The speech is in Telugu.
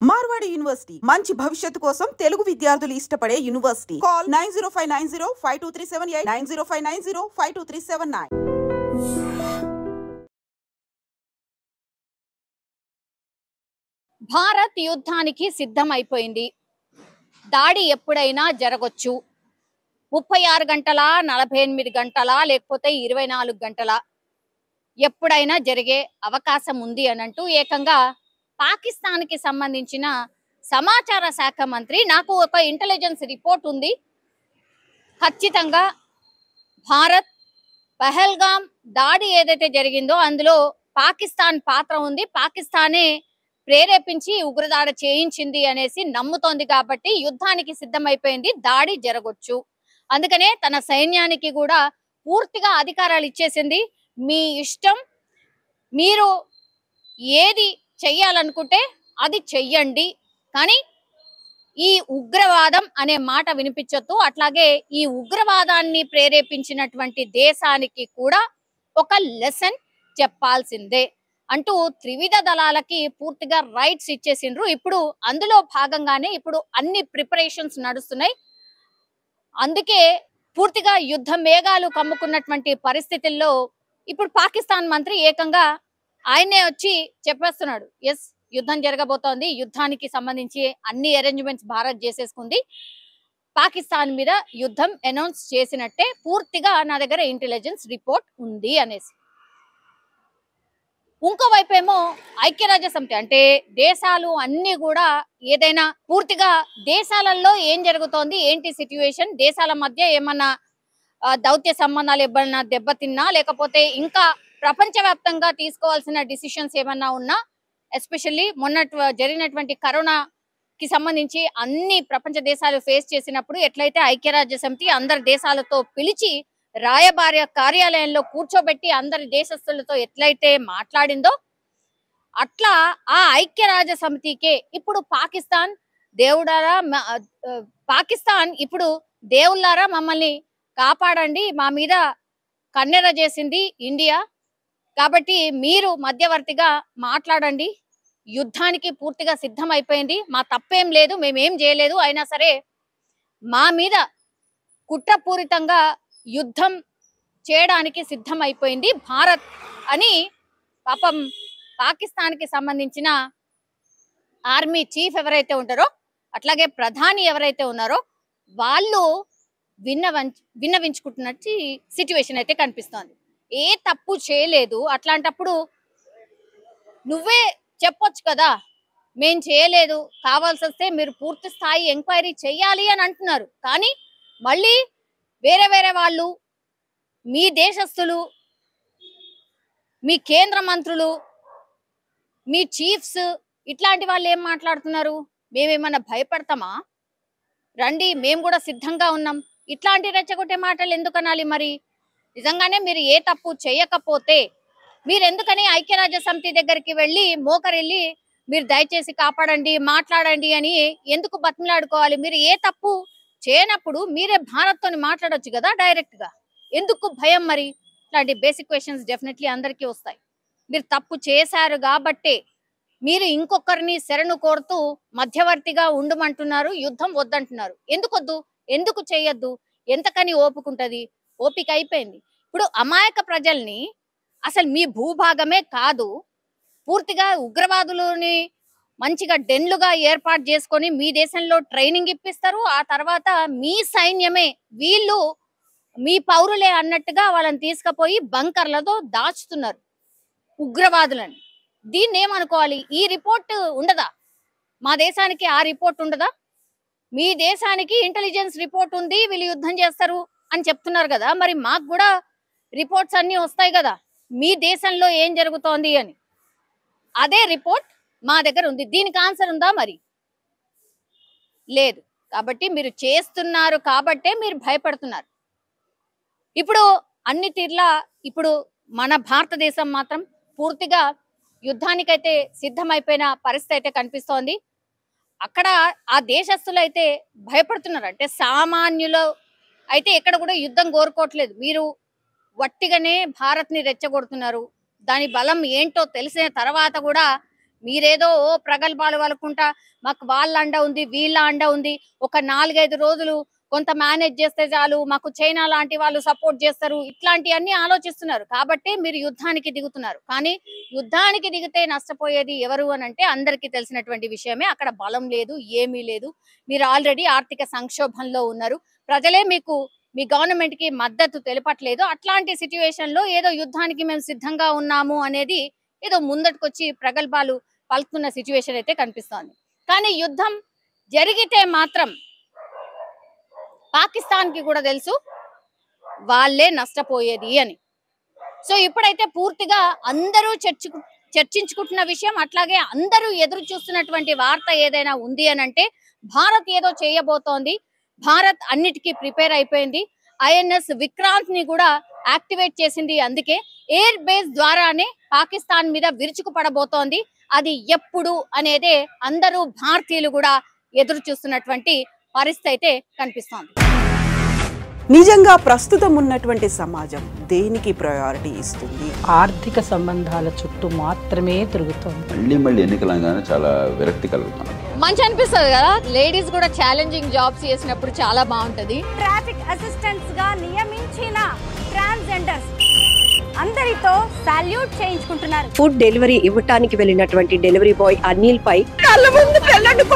మార్వాడి యూనివర్సిటీ మంచి భవిష్యత్తు కోసం తెలుగు విద్యార్థులు ఇష్టపడే యూనివర్సిటీ. కాల్ 9059052378 9059052379. భారత్ యుద్ధానికి సిద్ధమైపోయింది. దాడి ఎప్పుడైనా జరగొచ్చు. 36 గంటల 48 గంటల లేకపోతే 24 గంటల ఎప్పుడైనా జరిగే అవకాశం ఉంది అనంటూ ఏకంగా పాకిస్తాన్కి సంబంధించిన సమాచార శాఖ మంత్రి నాకు ఒక ఇంటెలిజెన్స్ రిపోర్ట్ ఉంది, ఖచ్చితంగా భారత్ పహల్గాం దాడి ఏదైతే జరిగిందో అందులో పాకిస్తాన్ పాత్ర ఉంది, పాకిస్తానే ప్రేరేపించి ఉగ్రదాడి చేయించింది అనేసి నమ్ముతోంది. కాబట్టి యుద్ధానికి సిద్ధమైపోయింది, దాడి జరగొచ్చు. అందుకనే తన సైన్యానికి కూడా పూర్తిగా అధికారాలు ఇచ్చేసింది. మీ ఇష్టం, మీరు ఏది చెయ్యాలనుకుంటే అది చెయ్యండి, కానీ ఈ ఉగ్రవాదం అనే మాట వినిపించొద్దు. అట్లాగే ఈ ఉగ్రవాదాన్ని ప్రేరేపించినటువంటి దేశానికి కూడా ఒక లెసన్ చెప్పాల్సిందే అంటూ త్రివిధ దళాలకి పూర్తిగా రైట్స్ ఇచ్చేసిండ్రు. ఇప్పుడు అందులో భాగంగానే ఇప్పుడు అన్ని ప్రిపరేషన్స్ నడుస్తున్నాయి. అందుకే పూర్తిగా యుద్ధ మేఘాలు కమ్ముకున్నటువంటి పరిస్థితుల్లో ఇప్పుడు పాకిస్తాన్ మంత్రి ఏకంగా ఆయనే వచ్చి చెప్పేస్తున్నాడు, ఎస్ యుద్ధం జరగబోతోంది, యుద్ధానికి సంబంధించి అన్ని అరేంజ్మెంట్స్ భారత్ చేసేసుకుంది, పాకిస్తాన్ మీద యుద్ధం అనౌన్స్ చేసినట్టే, పూర్తిగా నా దగ్గర ఇంటెలిజెన్స్ రిపోర్ట్ ఉంది అనేసి. ఇంకోవైపు ఏమో ఐక్యరాజ్య సమితి అంటే దేశాలు అన్ని కూడా ఏదైనా పూర్తిగా దేశాలలో ఏం జరుగుతోంది, ఏంటి సిచ్యువేషన్, దేశాల మధ్య ఏమన్నా దౌత్య సంబంధాలు ఏమన్నా దెబ్బతిన్నా లేకపోతే ఇంకా ప్రపంచవ్యాప్తంగా తీసుకోవాల్సిన డిసిషన్స్ ఏమన్నా ఉన్నా, ఎస్పెషల్లీ మొన్న జరిగినటువంటి కరోనాకి సంబంధించి అన్ని ప్రపంచ దేశాలు ఫేస్ చేసినప్పుడు ఎట్లయితే ఐక్యరాజ్య సమితి అందరి దేశాలతో పిలిచి రాయబార కార్యాలయంలో కూర్చోబెట్టి అందరి దేశస్తులతో ఎట్లయితే మాట్లాడిందో అట్లా ఆ ఐక్యరాజ్య సమితికే ఇప్పుడు పాకిస్తాన్ ఇప్పుడు దేవుళ్ళారా మమ్మల్ని కాపాడండి, మా మీద కన్నెర చేసింది ఇండియా, కాబట్టి మీరు మధ్యవర్తిగా మాట్లాడండి, యుద్ధానికి పూర్తిగా సిద్ధం అయిపోయింది, మా తప్పేం లేదు, మేమేం చేయలేదు, అయినా సరే మా మీద కుట్రపూరితంగా యుద్ధం చేయడానికి సిద్ధం అయిపోయింది భారత్ అని పాపం పాకిస్తాన్కి సంబంధించిన ఆర్మీ చీఫ్ ఎవరైతే ఉంటారో అట్లాగే ప్రధాని ఎవరైతే ఉన్నారో వాళ్ళు విన్నవించుకుంటున్నట్టు సిచ్యువేషన్ అయితే కనిపిస్తోంది. ఏ తప్పు చేయలేదు, అట్లాంటప్పుడు నువ్వే చెప్పొచ్చు కదా, మేం చేయలేదు, కావాల్సి వస్తే మీరు పూర్తి స్థాయి ఎంక్వైరీ చేయాలి అని అంటున్నారు. కానీ మళ్ళీ వేరే వేరే వాళ్ళు, మీ దేశస్తులు, మీ కేంద్ర మంత్రులు, మీ చీఫ్స్ ఇట్లాంటి వాళ్ళు ఏం మాట్లాడుతున్నారు, మేమేమన్నా భయపడతామా, రండి మేము కూడా సిద్ధంగా ఉన్నాం, ఇట్లాంటి రెచ్చగొట్టే మాటలు ఎందుకు అనాలి? మరి నిజంగానే మీరు ఏ తప్పు చేయకపోతే మీరు ఎందుకని ఐక్యరాజ్య సమితి దగ్గరికి వెళ్ళి మోకరిల్లి మీరు దయచేసి కాపాడండి, మాట్లాడండి అని ఎందుకు బతిమలాడుకోవాలి? మీరు ఏ తప్పు చేయనప్పుడు మీరే భారత్తోని మాట్లాడొచ్చు కదా డైరెక్ట్ గా, ఎందుకు భయం? మరి ఇట్లాంటి బేసిక్ క్వశ్చన్స్ డెఫినెట్లీ అందరికీ వస్తాయి. మీరు తప్పు చేశారు కాబట్టే మీరు ఇంకొకరిని శరణు కోరుతూ మధ్యవర్తిగా ఉండమంటున్నారు, యుద్ధం వద్దంటున్నారు. ఎందుకు వద్దు, ఎందుకు చేయొద్దు, ఎంతకని ఓపుకుంటది? ఓపిక అయిపోయింది. ఇప్పుడు అమాయక ప్రజల్ని అసలు మీ భూభాగమే కాదు, పూర్తిగా ఉగ్రవాదులని మంచిగా డెన్లుగా ఏర్పాటు చేసుకొని మీ దేశంలో ట్రైనింగ్ ఇప్పిస్తారు, ఆ తర్వాత మీ సైన్యమే వీళ్ళు మీ పౌరులే అన్నట్టుగా వాళ్ళని తీసుకుపోయి బంకర్లతో దాచుతున్నారు ఉగ్రవాదులని. దీన్ని ఏమనుకోవాలి? ఈ రిపోర్ట్ ఉండదా మా దేశానికి? ఆ రిపోర్ట్ ఉండదా? మీ దేశానికి ఇంటెలిజెన్స్ రిపోర్ట్ ఉంది, వీళ్ళు యుద్ధం చేస్తారు అని చెప్తున్నారు కదా, మరి మాకు కూడా రిపోర్ట్స్ అన్ని వస్తాయి కదా మీ దేశంలో ఏం జరుగుతోంది అని. అదే రిపోర్ట్ మా దగ్గర ఉంది, దీనికి ఆన్సర్ ఉందా? మరి లేదు. కాబట్టి మీరు చేస్తున్నారు కాబట్టే మీరు భయపడుతున్నారు. ఇప్పుడు అన్ని తీర్లా ఇప్పుడు మన భారతదేశం మాత్రం పూర్తిగా యుద్ధానికైతే సిద్ధమైపోయిన పరిస్థితి అయితే కనిపిస్తోంది. అక్కడ ఆ దేశస్తులు అయితే భయపడుతున్నారు. అంటే సామాన్యులు అయితే ఎక్కడ కూడా యుద్ధం కోరుకోవట్లేదు, మీరు వట్టిగానే భారత్ని రెచ్చగొడుతున్నారు. దాని బలం ఏంటో తెలిసిన తర్వాత కూడా మీరేదో ప్రగల్భాలు వలుకుంటా మాకు వాళ్ళ అండ ఉంది వీళ్ళ అండ ఉంది, ఒక 4-5 రోజులు కొంత మేనేజ్ చేస్తే చాలు, మాకు చైనా లాంటి వాళ్ళు సపోర్ట్ చేస్తారు, ఇట్లాంటివన్నీ ఆలోచిస్తున్నారు కాబట్టి మీరు యుద్ధానికి దిగుతున్నారు. కానీ యుద్ధానికి దిగితే నష్టపోయేది ఎవరు అని అంటే అందరికీ తెలిసినటువంటి విషయమే. అక్కడ బలం లేదు, ఏమీ లేదు. మీరు ఆల్రెడీ ఆర్థిక సంక్షోభంలో ఉన్నారు. ప్రజలే మీకు మీ గవర్నమెంట్ కి మద్దతు తెలపట్లేదు. అట్లాంటి సిచ్యువేషన్ లో ఏదో యుద్ధానికి మేము సిద్ధంగా ఉన్నాము అనేది ఏదో ముందటికొచ్చి ప్రగల్భాలు పలుకుతున్న సిచ్యువేషన్ అయితే కనిపిస్తోంది. కానీ యుద్ధం జరిగితే మాత్రం పాకిస్తాన్ కి కూడా తెలుసు వాళ్ళే నష్టపోయేది అని. సో ఇప్పుడైతే పూర్తిగా అందరూ చర్చించుకుంటున్న విషయం, అట్లాగే అందరూ ఎదురు చూస్తున్నటువంటి వార్త ఏదైనా ఉంది అని అంటే భారత్ ఏదో చేయబోతోంది. భారత్ అన్నిటికీ ప్రిపేర్ అయిపోయింది. ఐఎన్ఎస్ విక్రాంత్ ని కూడా యాక్టివేట్ చేసింది. అందుకే ఎయిర్ బేస్ ద్వారానే పాకిస్తాన్ మీద విరుచుకుపడబోతోంది. అది ఎప్పుడు అనేదే అందరూ భారతీయులు కూడా ఎదురు చూస్తున్నటువంటి పరిస్థితి అయితే కనిపిస్తోంది. నిజంగా ప్రస్తుతం ఉన్నటువంటి సమాజం దేనికి ప్రయారిటీ ఇస్తుంది? ఆర్థిక సంబంధాల చుట్టూ మాత్రమే తిరుగుతోంది. మళ్ళీ ఎన్నికలంగానే చాలా విరక్తి కలుగుతాం. మంచి అనిపిస్తుంది కదా, లేడీస్ కూడా ఛాలెంజింగ్ జాబ్స్ చేసినప్పుడు చాలా బాగుంటది. ట్రాఫిక్ అసిస్టెంట్స్ గా నియమించిన ట్రాన్స్జెండర్స్ అందరితో సాల్యూట్ చేయించుకుంటున్నారు. ఫుడ్ డెలివరీ ఇవ్వటానికి వెళ్ళినటువంటి డెలివరీ బాయ్ అనిల్ పై కళ్ళ ముందు పెళ్ళండి